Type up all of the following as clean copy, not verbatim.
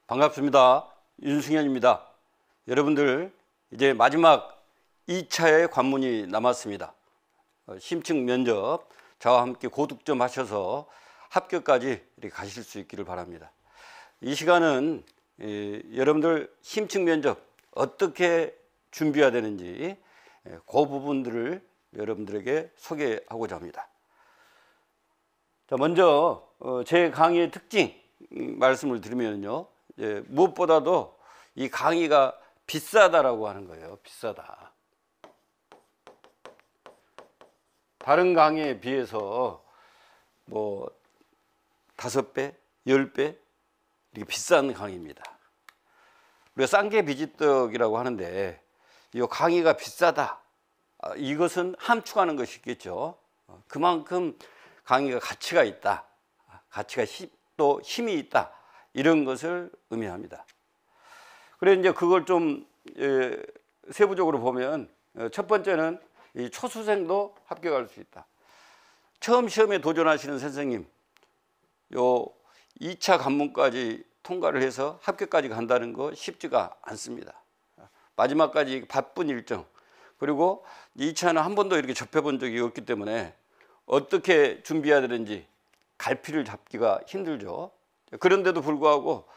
반갑습니다. 윤승현입니다. 여러분들 이제 마지막 2차의 관문이 남았습니다. 심층 면접 저와 함께 고득점 하셔서 합격까지 이렇게 가실 수 있기를 바랍니다. 이 시간은 여러분들 심층 면접 어떻게 준비해야 되는지 그 부분들을 여러분들에게 소개하고자 합니다. 자, 먼저 제 강의의 특징 말씀을 드리면요, 무엇보다도 이 강의가 비싸다라고 하는 거예요. 비싸다. 다른 강의에 비해서 뭐 5배, 10배 이렇게 비싼 강의입니다. 우리가 싼게 비지떡이라고 하는데 이 강의가 비싸다, 이것은 함축하는 것이겠죠. 그만큼 강의가 가치가 있다, 가치가 또 힘이 있다, 이런 것을 의미합니다. 그래 이제 그걸 좀 세부적으로 보면 첫 번째는 이 초수생도 합격할 수 있다. 처음 시험에 도전하시는 선생님, 요 2차 관문까지 통과를 해서 합격까지 간다는 거 쉽지가 않습니다. 마지막까지 바쁜 일정, 그리고 2차는 한 번도 이렇게 접해본 적이 없기 때문에 어떻게 준비해야 되는지 갈피를 잡기가 힘들죠. 그런데도 불구하고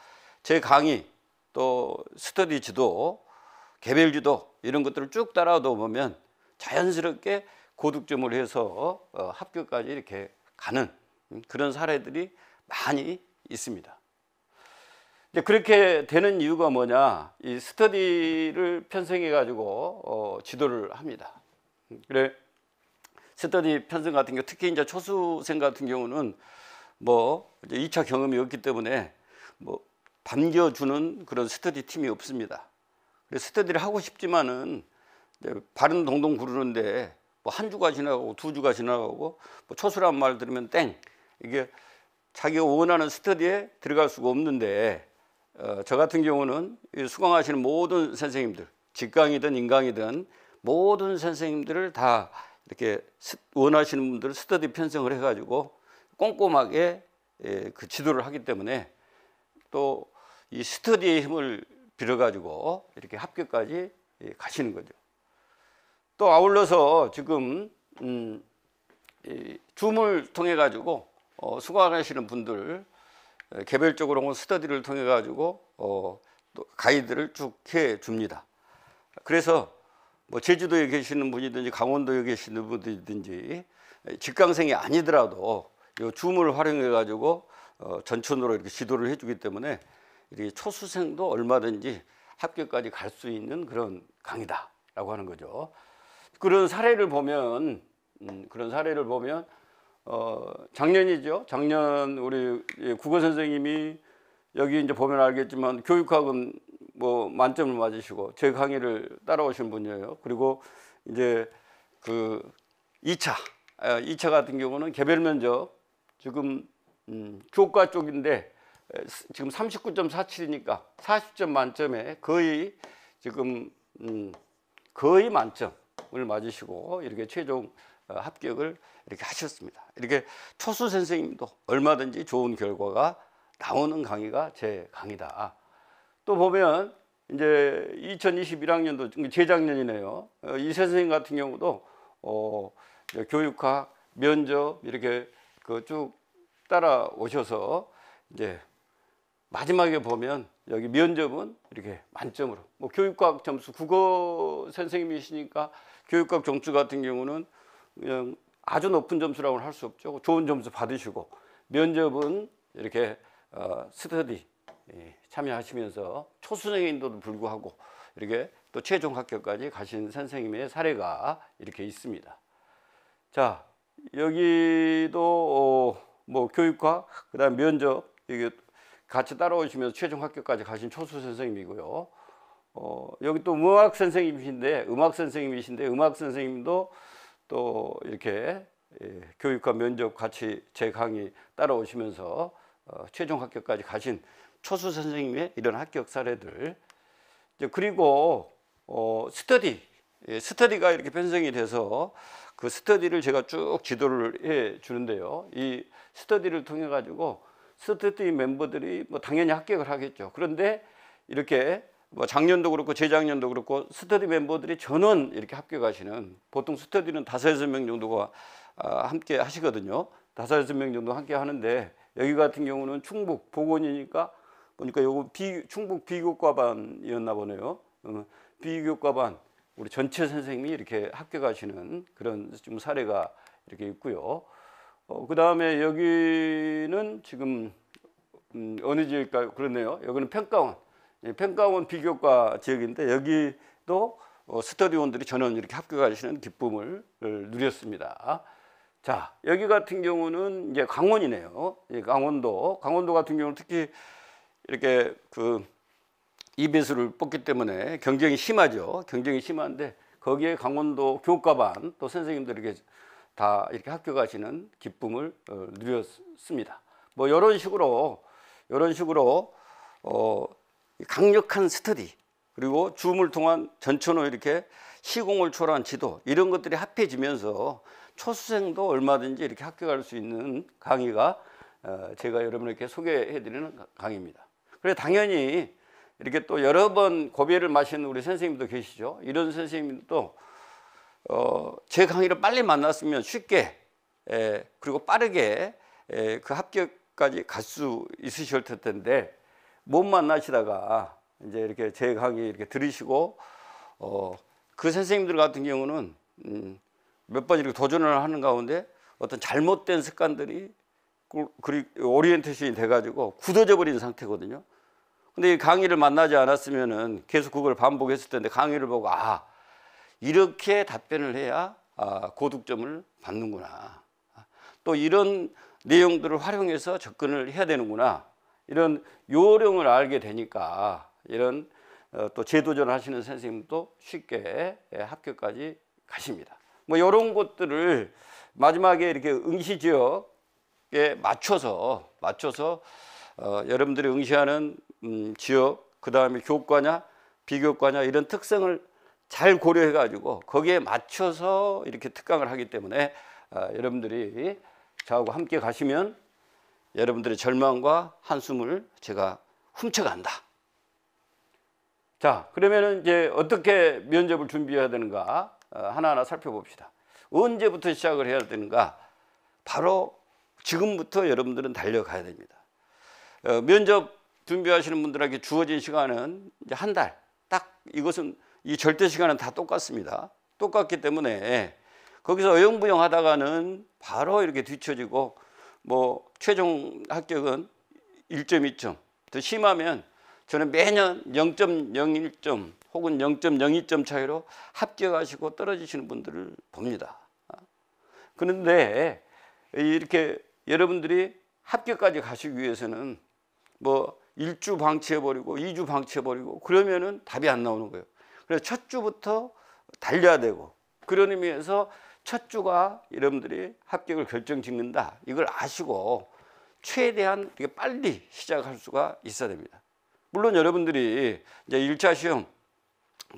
제 강의, 또 스터디 지도, 개별 지도 이런 것들을 쭉 따라오다 보면 자연스럽게 고득점을 해서 합격까지 이렇게 가는 그런 사례들이 많이 있습니다. 그렇게 되는 이유가 뭐냐, 이 스터디를 편성해 가지고 지도를 합니다. 그래 스터디 편성 같은 경우, 특히 이제 초수생 같은 경우는 뭐 이제 2차 경험이 없기 때문에 뭐 반겨주는 그런 스터디 팀이 없습니다. 그래서 스터디를 하고 싶지만은 발은 동동 구르는데 뭐 한 주가 지나가고 2주가 지나가고 뭐 초수란 말 들으면 땡, 이게 자기가 원하는 스터디에 들어갈 수가 없는데, 저 같은 경우는 수강하시는 모든 선생님들, 직강이든 인강이든 모든 선생님들을 다 이렇게 원하시는 분들을 스터디 편성을 해가지고 꼼꼼하게 그 지도를 하기 때문에 또 이 스터디의 힘을 빌어가지고 이렇게 합격까지 가시는 거죠. 또 아울러서 지금 줌을 통해 가지고 수강하시는 분들 개별적으로 스터디를 통해 가지고 또 가이드를 쭉 해 줍니다. 그래서 뭐 제주도에 계시는 분이든지 강원도에 계시는 분이든지 직강생이 아니더라도 이 줌을 활용해 가지고 전천으로 이렇게 지도를 해주기 때문에 이 초수생도 얼마든지 합격까지 갈 수 있는 그런 강의다라고 하는 거죠. 그런 사례를 보면 작년이죠. 작년 우리 국어 선생님이 여기 이제 보면 알겠지만 교육학은 뭐 만점을 맞으시고 제 강의를 따라오신 분이에요. 그리고 이제 그 2차 같은 경우는 개별 면접 지금 교과 쪽인데 지금 39.47이니까 40점 만점에 거의 지금 거의 만점을 맞으시고 이렇게 최종 합격을 이렇게 하셨습니다. 이렇게 초수 선생님도 얼마든지 좋은 결과가 나오는 강의가 제 강의다. 또 보면 이제 2021학년도 재작년이네요. 이 선생님 같은 경우도 교육학 면접 이렇게 쭉 따라오셔서 이제 마지막에 보면 여기 면접은 이렇게 만점으로, 뭐 교육학 점수, 국어 선생님이시니까 교육학 점수 같은 경우는 그냥 아주 높은 점수라고는 할 수 없죠. 좋은 점수 받으시고, 면접은 이렇게 스터디 참여하시면서 초수생인데도 불구하고 이렇게 또 최종 합격까지 가신 선생님의 사례가 이렇게 있습니다. 자, 여기도 뭐 교육학, 그다음 면접 이게 같이 따라오시면서 최종 합격까지 가신 초수 선생님이고요. 여기 또 음악 선생님이신데 음악 선생님도 또 이렇게 교육과 면접 같이 제 강의 따라오시면서 최종 합격까지 가신 초수 선생님의 이런 합격 사례들. 그리고 스터디가 이렇게 편성이 돼서 그 스터디를 제가 쭉 지도를 해 주는데요. 이 스터디를 통해 가지고 스터디 멤버들이 뭐 당연히 합격을 하겠죠. 그런데 이렇게 뭐 작년도 그렇고 재작년도 그렇고 스터디 멤버들이 전원 이렇게 합격하시는, 보통 스터디는 5-6명 정도가 함께 하시거든요. 5-6명 정도 함께 하는데, 여기 같은 경우는 충북 보건이니까 보니까 요거 충북 비교과반이었나 보네요. 비교과반 우리 전체 선생님이 이렇게 합격하시는 그런 좀 사례가 이렇게 있고요. 그 다음에 여기는 지금 어느 지역일까요? 그렇네요. 여기는 평가원, 평가원 비교과 지역인데, 여기도 스터디원들이 전원 이렇게 합격하시는 기쁨을 누렸습니다. 자, 여기 같은 경우는 이제 강원이네요. 강원도 같은 경우는 특히 이렇게 그 이배수를 뽑기 때문에 경쟁이 심하죠. 경쟁이 심한데, 거기에 강원도 교과반 또 선생님들에게 다 이렇게 합격하시는 기쁨을 누렸습니다. 뭐 이런 식으로 강력한 스터디, 그리고 줌을 통한 전천후 이렇게 시공을 초월한 지도, 이런 것들이 합해지면서 초수생도 얼마든지 이렇게 합격할 수 있는 강의가 제가 여러분에게 소개해드리는 강의입니다. 그래서 당연히 이렇게 또 여러 번 고배를 마시는 우리 선생님도 계시죠. 이런 선생님도 제 강의를 빨리 만났으면 쉽게 그리고 빠르게 그 합격까지 갈 수 있으실 텐데, 못 만나시다가 이제 이렇게 제 강의 이렇게 들으시고 그 선생님들 같은 경우는 몇 번 이렇게 도전을 하는 가운데 어떤 잘못된 습관들이 오리엔테이션이 돼가지고 굳어져 버린 상태거든요. 근데 이 강의를 만나지 않았으면은 계속 그걸 반복했을 텐데, 강의를 보고 이렇게 답변을 해야 고득점을 받는구나, 또 이런 내용들을 활용해서 접근을 해야 되는구나, 이런 요령을 알게 되니까 이런 또 재도전을 하시는 선생님도 쉽게 합격까지 가십니다. 뭐 이런 것들을 마지막에 이렇게 응시 지역에 맞춰서 여러분들이 응시하는 지역, 그 다음에 교과냐 비교과냐 이런 특성을 잘 고려해 가지고 거기에 맞춰서 이렇게 특강을 하기 때문에 여러분들이 저하고 함께 가시면 여러분들의 절망과 한숨을 제가 훔쳐간다. 자, 그러면은 이제 어떻게 면접을 준비해야 되는가 하나하나 살펴봅시다. 언제부터 시작을 해야 되는가? 바로 지금부터 여러분들은 달려가야 됩니다. 면접 준비하시는 분들에게 주어진 시간은 이제 한 달. 딱 이것은 이 절대 시간은 다 똑같습니다. 똑같기 때문에 거기서 어영부영 하다가는 바로 이렇게 뒤처지고, 뭐 최종 합격은 1.2점, 더 심하면 저는 매년 0.01점 혹은 0.02점 차이로 합격하시고 떨어지시는 분들을 봅니다. 그런데 이렇게 여러분들이 합격까지 가시기 위해서는 뭐 1주 방치해버리고 2주 방치해버리고 그러면은 답이 안 나오는 거예요. 그래서 첫 주부터 달려야 되고, 그런 의미에서 첫 주가 여러분들이 합격을 결정짓는다, 이걸 아시고 최대한 빨리 시작할 수가 있어야 됩니다. 물론 여러분들이 이제 1차 시험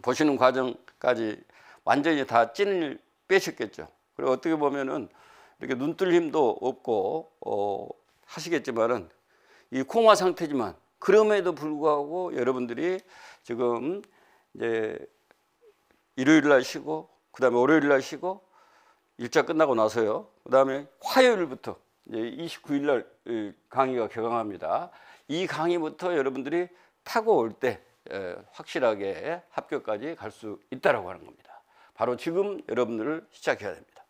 보시는 과정까지 완전히 다 찐을 빼셨겠죠. 그리고 어떻게 보면은 이렇게 눈 뜰 힘도 없고 하시겠지만은 이 콩화 상태지만, 그럼에도 불구하고 여러분들이 지금 이제 일요일 날 쉬고, 그 다음에 월요일 날 쉬고, 1차 끝나고 나서요, 그 다음에 화요일부터 이제 29일 날 강의가 개강합니다. 이 강의부터 여러분들이 타고 올 때 확실하게 합격까지 갈 수 있다라고 하는 겁니다. 바로 지금 여러분들을 시작해야 됩니다.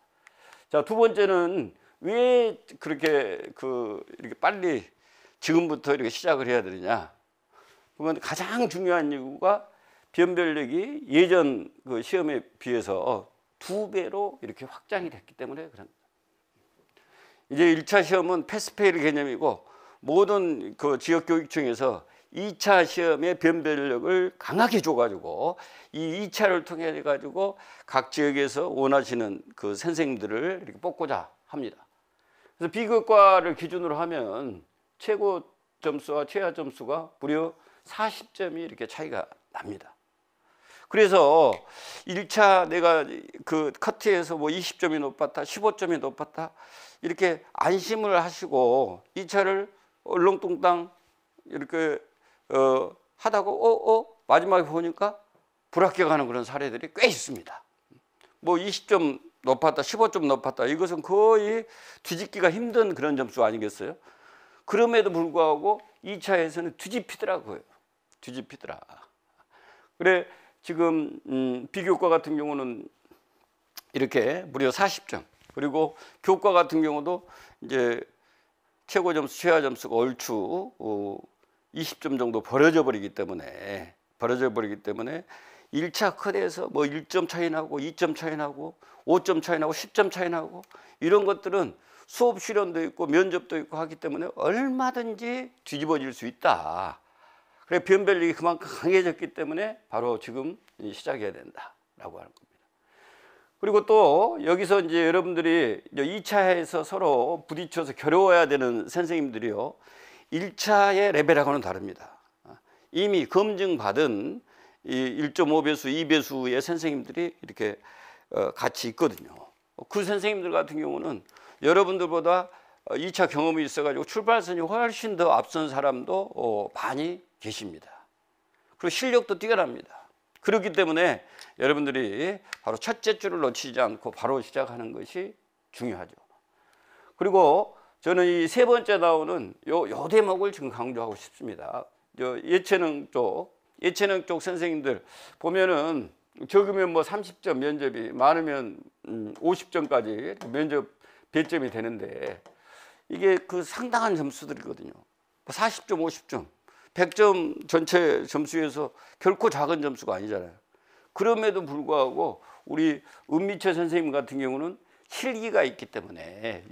자, 두 번째는 왜 그렇게 이렇게 빨리 지금부터 이렇게 시작을 해야 되느냐? 그러면 가장 중요한 이유가 변별력이 예전 그 시험에 비해서 2배로 이렇게 확장이 됐기 때문에 그럽니다. 이제 1차 시험은 패스페일 개념이고, 모든 그 지역교육청에서 2차 시험의 변별력을 강하게 줘가지고 이 2차를 통해 가지고 각 지역에서 원하시는 그 선생님들을 이렇게 뽑고자 합니다. 그래서 비교과를 기준으로 하면 최고 점수와 최하 점수가 무려 40점이 이렇게 차이가 납니다. 그래서 1차 내가 그 커트에서 뭐 20점이 높았다, 15점이 높았다, 이렇게 안심을 하시고 2차를 얼렁뚱땅 이렇게 하다가 마지막에 보니까 불합격하는 그런 사례들이 꽤 있습니다. 뭐 20점 높았다, 15점 높았다. 이것은 거의 뒤집기가 힘든 그런 점수 아니겠어요? 그럼에도 불구하고 2차에서는 뒤집히더라고요. 뒤집히더라. 그래 지금 비교과 같은 경우는 이렇게 무려 40점. 그리고 교과 같은 경우도 이제 최고 점수, 최하 점수가 얼추 20점 정도 벌어져 버리기 때문에 1차 컷에서 뭐 1점 차이 나고 2점 차이 나고 5점 차이 나고 10점 차이 나고 이런 것들은 수업 실현도 있고 면접도 있고 하기 때문에 얼마든지 뒤집어질 수 있다. 그래 변별력이 그만큼 강해졌기 때문에 바로 지금 시작해야 된다라고 하는 겁니다. 그리고 또 여기서 이제 여러분들이 2차에서 서로 부딪혀서 겨루어야 되는 선생님들이요. 1차의 레벨하고는 다릅니다. 이미 검증받은 이 1.5배수, 2배수의 선생님들이 이렇게 같이 있거든요. 그 선생님들 같은 경우는 여러분들보다 2차 경험이 있어가지고 출발선이 훨씬 더 앞선 사람도 많이 계십니다. 그리고 실력도 뛰어납니다. 그렇기 때문에 여러분들이 바로 첫째 줄을 놓치지 않고 바로 시작하는 것이 중요하죠. 그리고 저는 이 세 번째 나오는 요 대목을 지금 강조하고 싶습니다. 예체능 쪽 선생님들 보면은 적으면 뭐 30점 면접이 많으면 50점까지 면접 배점이 되는데 이게 그 상당한 점수들이거든요. 40점, 50점, 100점 전체 점수에서 결코 작은 점수가 아니잖아요. 그럼에도 불구하고 우리 은미채 선생님 같은 경우는 실기가 있기 때문에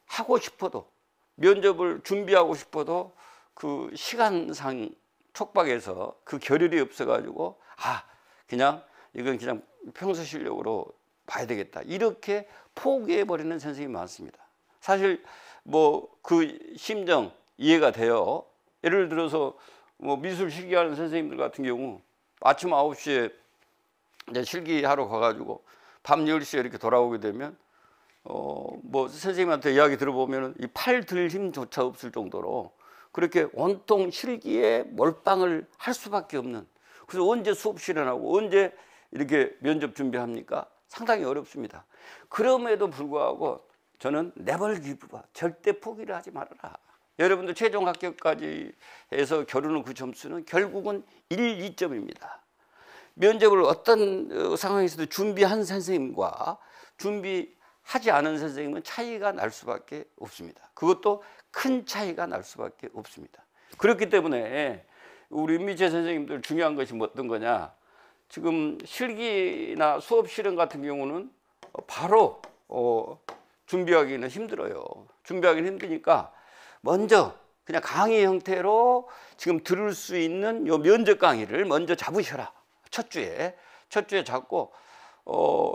하고 싶어도 면접을 준비하고 싶어도 그 시간상 촉박해서 그 겨를이 없어가지고 그냥 이건 그냥 평소 실력으로 봐야 되겠다 이렇게 포기해버리는 선생님이 많습니다. 사실 뭐 그 심정 이해가 돼요. 예를 들어서 뭐 미술 실기하는 선생님들 같은 경우 아침 9시에 이제 실기하러 가가지고 밤 10시에 이렇게 돌아오게 되면 뭐 선생님한테 이야기 들어보면 이 팔 들 힘조차 없을 정도로 그렇게 온통 실기에 몰빵을 할 수밖에 없는, 그래서 언제 수업 실현하고 언제 이렇게 면접 준비합니까? 상당히 어렵습니다. 그럼에도 불구하고 저는 never give up, 절대 포기를 하지 말아라. 여러분들 최종 합격까지 해서 겨루는 그 점수는 결국은 1, 2점입니다. 면접을 어떤 상황에서도 준비한 선생님과 준비하지 않은 선생님은 차이가 날 수밖에 없습니다. 그것도 큰 차이가 날 수밖에 없습니다. 그렇기 때문에 우리 은미채 선생님들 중요한 것이 어떤 거냐, 지금 실기나 수업 실현 같은 경우는 바로 준비하기는 힘들어요. 준비하기는 힘드니까 먼저 그냥 강의 형태로 지금 들을 수 있는 요 면접 강의를 먼저 잡으셔라. 첫 주에 잡고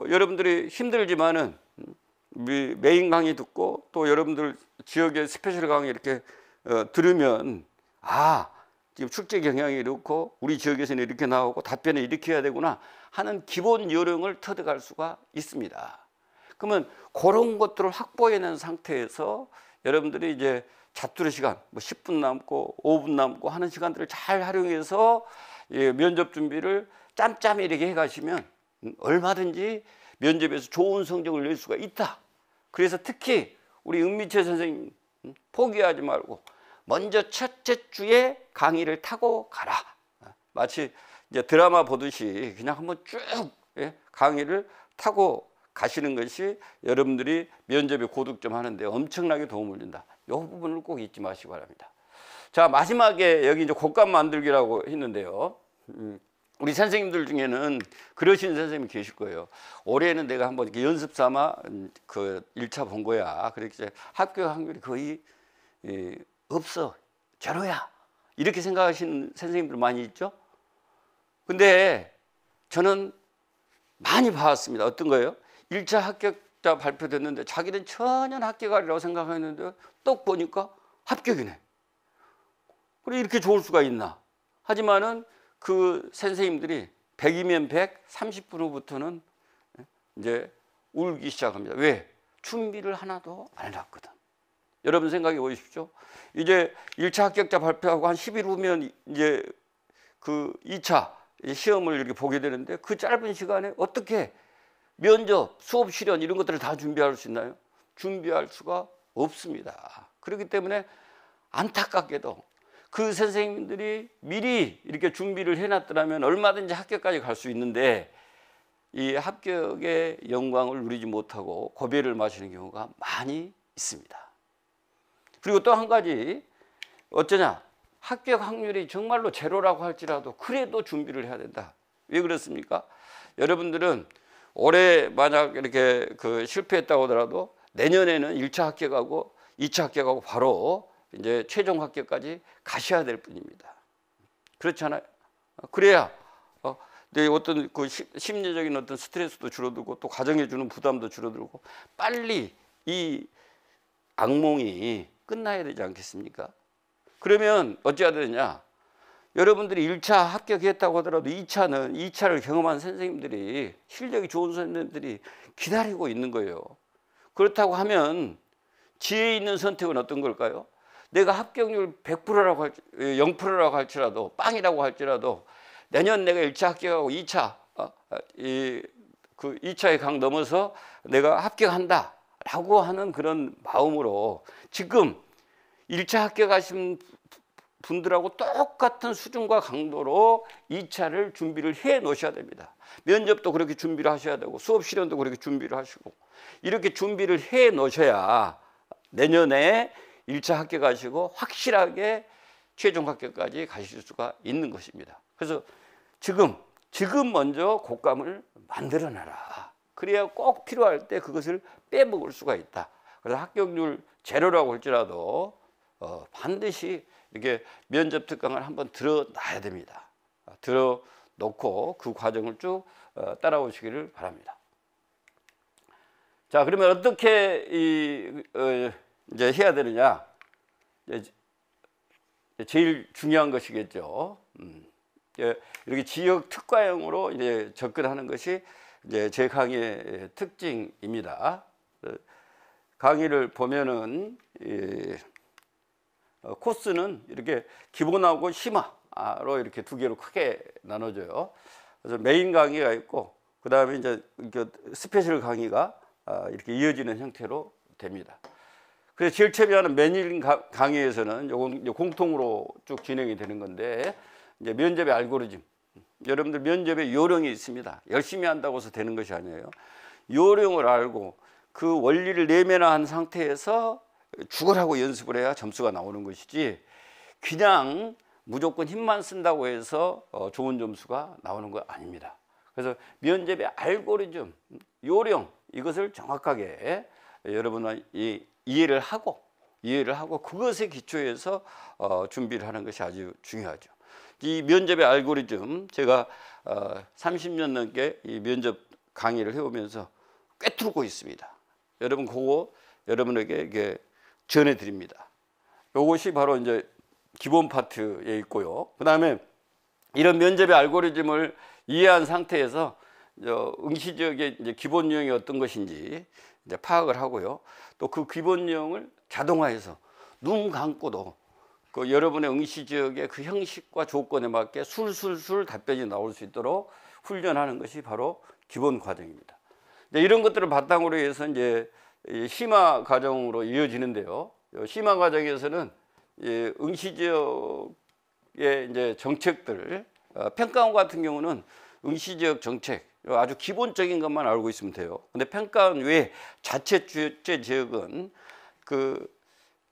여러분들이 힘들지만은 메인 강의 듣고 또 여러분들 지역의 스페셜 강의 이렇게 들으면 지금 출제 경향이 이렇고 우리 지역에서는 이렇게 나오고 답변을 이렇게 해야 되구나 하는 기본 요령을 터득할 수가 있습니다. 그러면 그런 것들을 확보해낸 상태에서 여러분들이 이제 잡두리 시간 뭐 10분 남고 5분 남고 하는 시간들을 잘 활용해서 면접 준비를 짬짬이 이렇게 해가시면 얼마든지 면접에서 좋은 성적을 낼 수가 있다. 그래서 특히 우리 은미채 선생님 포기하지 말고 먼저 첫째 주에 강의를 타고 가라. 마치 이제 드라마 보듯이 그냥 한번 쭉 강의를 타고 가시는 것이 여러분들이 면접에 고득점 하는데 엄청나게 도움을 준다. 이 부분을 꼭 잊지 마시기 바랍니다. 자, 마지막에 여기 이제 곡감 만들기라고 했는데요. 우리 선생님들 중에는 그러신 선생님이 계실 거예요. 올해는 내가 한번 이렇게 연습 삼아 그 1차 본 거야. 그렇게 이제 합격 확률이 거의 없어. 제로야. 이렇게 생각하시는 선생님들 많이 있죠? 근데 저는 많이 봐왔습니다. 어떤 거예요? 1차 합격자 발표됐는데 자기는 전혀 합격하리라고 생각했는데 또 보니까 합격이네. 그래 이렇게 좋을 수가 있나? 하지만은 그 선생님들이 100이면 100, 30분 후부터는 이제 울기 시작합니다. 왜? 준비를 하나도 안 해놨거든. 여러분 생각해 보십시오. 이제 1차 합격자 발표하고 한 10일 후면 이제 그 2차 시험을 이렇게 보게 되는데 그 짧은 시간에 어떻게 면접, 수업 실현 이런 것들을 다 준비할 수 있나요? 준비할 수가 없습니다. 그렇기 때문에 안타깝게도 그 선생님들이 미리 이렇게 준비를 해놨더라면 얼마든지 합격까지 갈 수 있는데 이 합격의 영광을 누리지 못하고 고배를 마시는 경우가 많이 있습니다. 그리고 또 한 가지 어쩌냐, 합격 확률이 정말로 제로라고 할지라도 그래도 준비를 해야 된다. 왜 그렇습니까? 여러분들은 올해 만약 이렇게 그 실패했다고 하더라도 내년에는 1차 합격하고 2차 합격하고 바로 이제 최종 합격까지 가셔야 될 뿐입니다. 그렇잖아요. 그래야 내 어떤 그 심리적인 어떤 스트레스도 줄어들고 또 가정에 주는 부담도 줄어들고 빨리 이 악몽이 끝나야 되지 않겠습니까? 그러면 어찌해야 되느냐? 여러분들이 1차 합격했다고 하더라도 2차를 경험한 선생님들이 실력이 좋은 선생님들이 기다리고 있는 거예요. 그렇다고 하면 지혜 있는 선택은 어떤 걸까요? 내가 합격률 100%라고 0%라고 할지라도 빵이라고 할지라도 내년 내가 1차 합격하고 2차 그 2차의 강 넘어서 내가 합격한다 라고 하는 그런 마음으로 지금 1차 합격하신 분들하고 똑같은 수준과 강도로 2차를 준비를 해 놓으셔야 됩니다. 면접도 그렇게 준비를 하셔야 되고 수업 실현도 그렇게 준비를 하시고 이렇게 준비를 해 놓으셔야 내년에 1차 합격하시고 확실하게 최종 합격까지 가실 수가 있는 것입니다. 그래서 지금 먼저 곶감을 만들어놔라. 그래야 꼭 필요할 때 그것을 빼먹을 수가 있다. 그래서 합격률 제로라고 할지라도 반드시 이렇게 면접 특강을 한번 들어놔야 됩니다. 들어놓고 그 과정을 쭉 따라오시기를 바랍니다. 자, 그러면 어떻게 이제 해야 되느냐? 제일 중요한 것이겠죠. 이렇게 지역 특화형으로 이제 접근하는 것이 이제 제 강의의 특징입니다. 강의를 보면은 코스는 이렇게 기본하고 심화로 이렇게 두 개로 크게 나눠져요. 그래서 메인 강의가 있고 그 다음에 이제 스페셜 강의가 이렇게 이어지는 형태로 됩니다. 그래서 제일 처음에는 메인 강의에서는 요건 공통으로 쭉 진행이 되는 건데 이제 면접의 알고리즘. 여러분들 면접에 요령이 있습니다. 열심히 한다고 해서 되는 것이 아니에요. 요령을 알고 그 원리를 내면화한 상태에서 죽으라고 연습을 해야 점수가 나오는 것이지 그냥 무조건 힘만 쓴다고 해서 좋은 점수가 나오는 거 아닙니다. 그래서 면접의 알고리즘, 요령 이것을 정확하게 여러분은 이해를 하고 그것에 기초해서 준비를 하는 것이 아주 중요하죠. 이 면접의 알고리즘 제가 30년 넘게 이 면접 강의를 해오면서 꿰뚫고 있습니다. 여러분 그거 여러분에게 이게 전해드립니다. 이것이 바로 이제 기본 파트에 있고요. 그 다음에 이런 면접의 알고리즘을 이해한 상태에서 응시 지역의 이제 기본 유형이 어떤 것인지 이제 파악을 하고요. 또 그 기본 유형을 자동화해서 눈 감고도 그 여러분의 응시 지역의 그 형식과 조건에 맞게 술술술 답변이 나올 수 있도록 훈련하는 것이 바로 기본 과정입니다. 이런 것들을 바탕으로 해서 이제 심화 과정으로 이어지는데요. 심화 과정에서는 응시 지역의 이제 정책들, 평가원 같은 경우는 응시 지역 정책 아주 기본적인 것만 알고 있으면 돼요. 근데 평가원 외에 자체 주체 지역은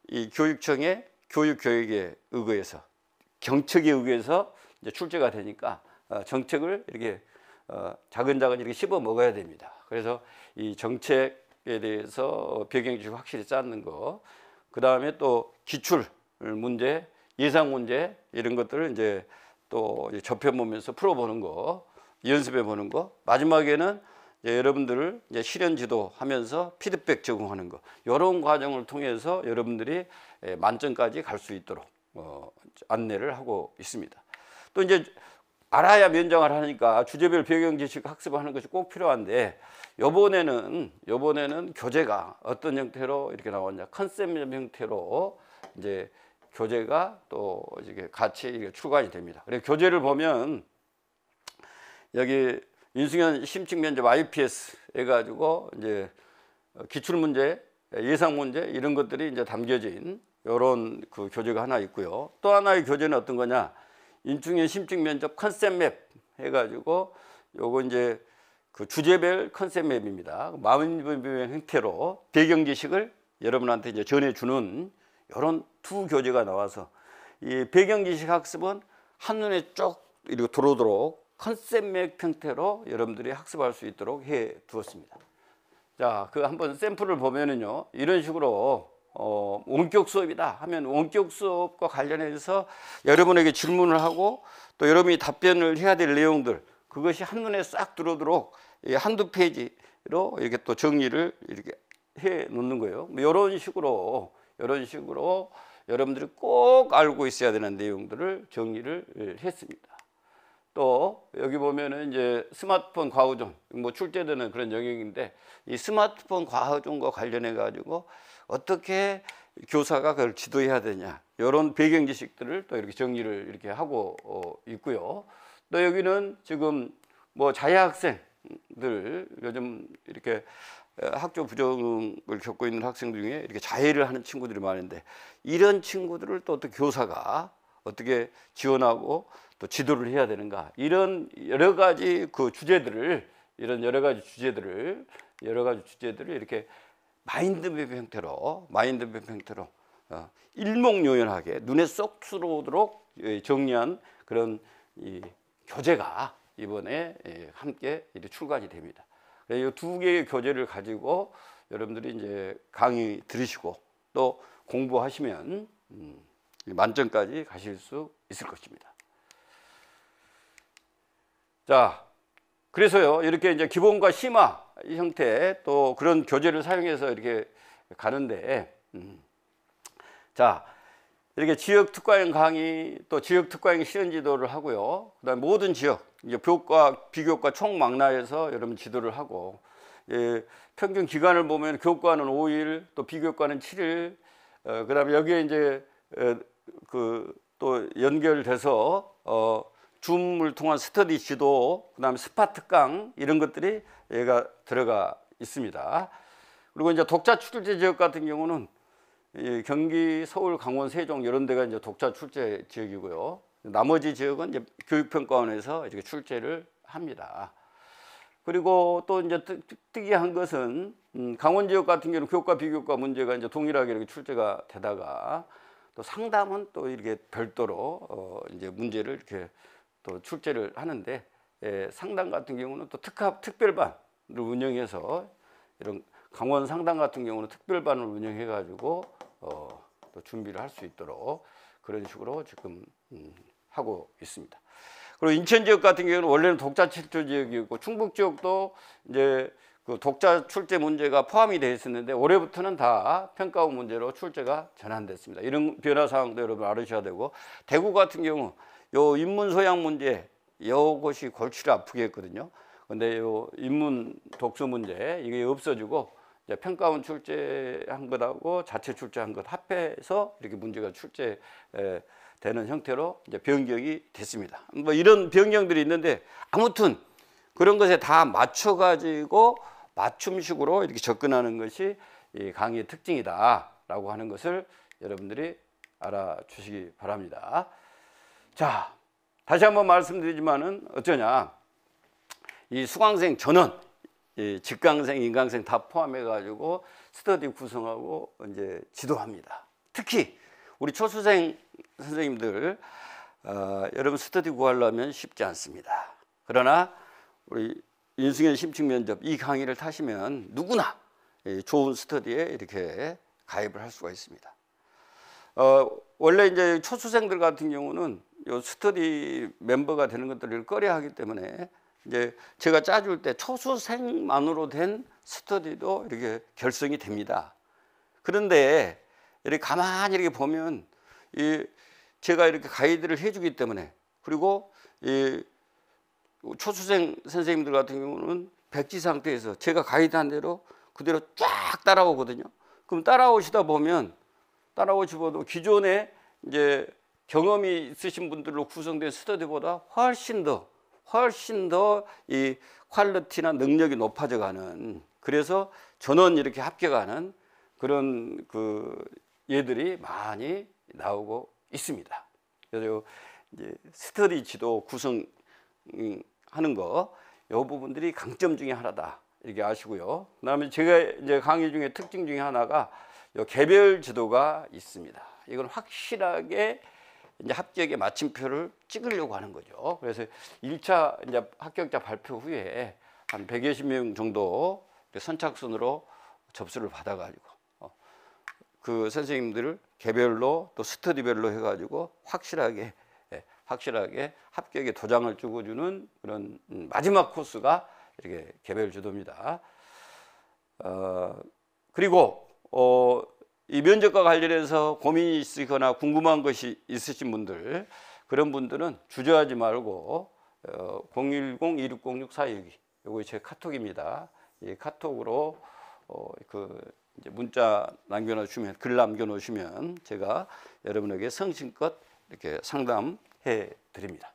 이 교육청의 교육계획에 의거해서 경책에 의거해서 이제 출제가 되니까 정책을 이렇게 자근자근 이렇게 씹어 먹어야 됩니다. 그래서 이 정책에 대해서 배경지식 확실히 쌓는 거, 그 다음에 또 기출 문제, 예상 문제 이런 것들을 이제 또 접해보면서 풀어보는 거, 연습해 보는 거, 마지막에는 여러분들을 이제 실현 지도하면서 피드백 제공하는 거, 이런 과정을 통해서 여러분들이 만점까지 갈 수 있도록 안내를 하고 있습니다. 또 이제 알아야 면접을 하니까 주제별 배경 지식 학습을 하는 것이 꼭 필요한데 요번에는 교재가 어떤 형태로 이렇게 나왔냐, 컨셉 형태로 이제 교재가 또 이게 같이 이렇게 출간이 됩니다. 그래서 교재를 보면 여기 인수견 심층 면접 IPS 해가지고 이제 기출 문제, 예상 문제 이런 것들이 이제 담겨진 이런 그 교재가 하나 있고요. 또 하나의 교재는 어떤 거냐, 인수견 심층 면접 컨셉 맵 해가지고 요거 이제 그 주제별 컨셉 맵입니다. 마음의 형태로 배경 지식을 여러분한테 이제 전해주는 이런 두 교재가 나와서 이 배경 지식 학습은 한눈에 쭉 이렇게 들어오도록 컨셉 맵 형태로 여러분들이 학습할 수 있도록 해 두었습니다. 자, 그 한번 샘플을 보면은요, 이런 식으로 원격 수업이다 하면 원격 수업과 관련해서 여러분에게 질문을 하고 또 여러분이 답변을 해야 될 내용들, 그것이 한눈에 싹 들어오도록 한두 페이지로 이렇게 또 정리를 이렇게 해 놓는 거예요. 이런 식으로 여러분들이 꼭 알고 있어야 되는 내용들을 정리를 했습니다. 또 여기 보면은 이제 스마트폰 과의존, 뭐 출제되는 그런 영역인데, 이 스마트폰 과의존과 관련해 가지고 어떻게 교사가 그걸 지도해야 되냐, 이런 배경 지식들을 또 이렇게 정리를 이렇게 하고 있고요. 또 여기는 지금 뭐 자해학생들, 요즘 이렇게 학교 부정을 겪고 있는 학생들 중에 이렇게 자해를 하는 친구들이 많은데, 이런 친구들을 또 어떻게 교사가 어떻게 지원하고 또 지도를 해야 되는가, 이런 여러 가지 그 주제들을, 여러 가지 주제들을 이렇게 마인드맵 형태로 일목요연하게 눈에 쏙 들어오도록 정리한 그런 이 교재가 이번에 함께 출간이 됩니다. 이 두 개의 교재를 가지고 여러분들이 이제 강의 들으시고 또 공부하시면 만점까지 가실 수 있을 것입니다. 자, 그래서요, 이렇게 이제 기본과 심화 형태 또 그런 교재를 사용해서 이렇게 가는데, 자, 이렇게 지역 특화형 강의, 또 지역 특화형 실현 지도를 하고요. 그다음에 모든 지역, 이제 교과, 비교과 총망라해서 여러분 지도를 하고, 평균 기간을 보면 교과는 5일, 또 비교과는 7일, 그다음에 여기에 이제 또 연결돼서 줌을 통한 스터디 지도, 그다음에 스파 특강 이런 것들이 얘가 들어가 있습니다. 그리고 이제 독자 출제 지역 같은 경우는 경기, 서울, 강원, 세종 이런 데가 이제 독자 출제 지역이고요. 나머지 지역은 이제 교육평가원에서 이렇게 출제를 합니다. 그리고 또 이제 특이한 것은 강원 지역 같은 경우는 교과, 비교과 문제가 이제 동일하게 이렇게 출제가 되다가, 또 상담은 또 이렇게 별도로 이제 문제를 이렇게 또 출제를 하는데, 상담 같은 경우는 또 특별반을 운영해서, 이런 강원 상담 같은 경우는 특별반을 운영해 가지고 또 준비를 할 수 있도록 그런 식으로 지금 하고 있습니다. 그리고 인천 지역 같은 경우는 원래는 독자 출제 지역이고, 충북 지역도 이제 그 독자 출제 문제가 포함이 되어 있었는데 올해부터는 다 평가원 문제로 출제가 전환됐습니다. 이런 변화 사항도 여러분 알으셔야 되고, 대구 같은 경우 요 인문 소양 문제, 요것이 골치를 아프게 했거든요. 근데 요 인문 독서 문제 이게 없어지고, 이제 평가원 출제한 것하고 자체 출제한 것 합해서 이렇게 문제가 출제되는 형태로 이제 변경이 됐습니다. 뭐 이런 변경들이 있는데, 아무튼 그런 것에 다 맞춰가지고 맞춤식으로 이렇게 접근하는 것이 이 강의의 특징이다라고 하는 것을 여러분들이 알아주시기 바랍니다. 자, 다시 한번 말씀드리지만은 어쩌냐, 이 수강생 전원, 이 직강생, 인강생 다 포함해 가지고 스터디 구성하고 이제 지도합니다. 특히 우리 초수생 선생님들, 여러분 스터디 구하려면 쉽지 않습니다. 그러나 우리 인수견 심층 면접 이 강의를 타시면 누구나 좋은 스터디에 이렇게 가입을 할 수가 있습니다. 원래 이제 초수생들 같은 경우는 요 스터디 멤버가 되는 것들을 꺼려하기 때문에, 이제 제가 짜줄 때 초수생만으로 된 스터디도 이렇게 결성이 됩니다. 그런데 이렇게 가만히 이렇게 보면 제가 이렇게 가이드를 해주기 때문에, 그리고 이 초수생 선생님들 같은 경우는 백지 상태에서 제가 가이드한 대로 그대로 쫙 따라오거든요. 그럼 따라오시다 보면 따라오시고도 기존에 이제 경험이 있으신 분들로 구성된 스터디보다 훨씬 더 이 퀄리티나 능력이 높아져 가는, 그래서 전원 이렇게 합격하는 그런 그 예들이 많이 나오고 있습니다. 그래서 이제 스터디 지도 구성하는 거, 이 부분들이 강점 중에 하나다 이렇게 아시고요. 그다음에 제가 이제 강의 중에 특징 중에 하나가 요 개별 지도가 있습니다. 이건 확실하게 이제 합격의 마침표를 찍으려고 하는 거죠. 그래서 1차 이제 합격자 발표 후에 한 120명 정도 선착순으로 접수를 받아가지고 그 선생님들을 개별로 또 스터디별로 해가지고 확실하게 합격의 도장을 찍어주는 그런 마지막 코스가 이렇게 개별 지도입니다. 그리고 이 면접과 관련해서 고민이 있으거나 궁금한 것이 있으신 분들, 그런 분들은 주저하지 말고 010-2606-4262 요거 제 카톡입니다. 이 카톡으로 그 이제 문자 남겨놓으시면, 글 남겨놓으시면 제가 여러분에게 성심껏 이렇게 상담해 드립니다.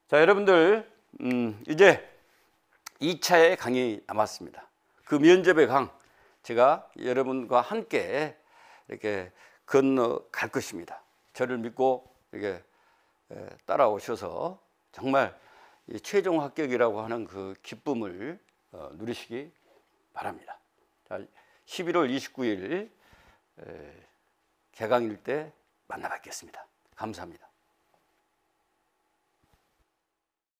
자, 여러분들 이제 2차의 강의 남았습니다. 그 면접의 강 제가 여러분과 함께 이렇게 건너갈 것입니다. 저를 믿고 이렇게 따라오셔서 정말 이 최종 합격이라고 하는 그 기쁨을 누리시기 바랍니다. 자, 11월 29일 개강일 때 만나 뵙겠습니다. 감사합니다.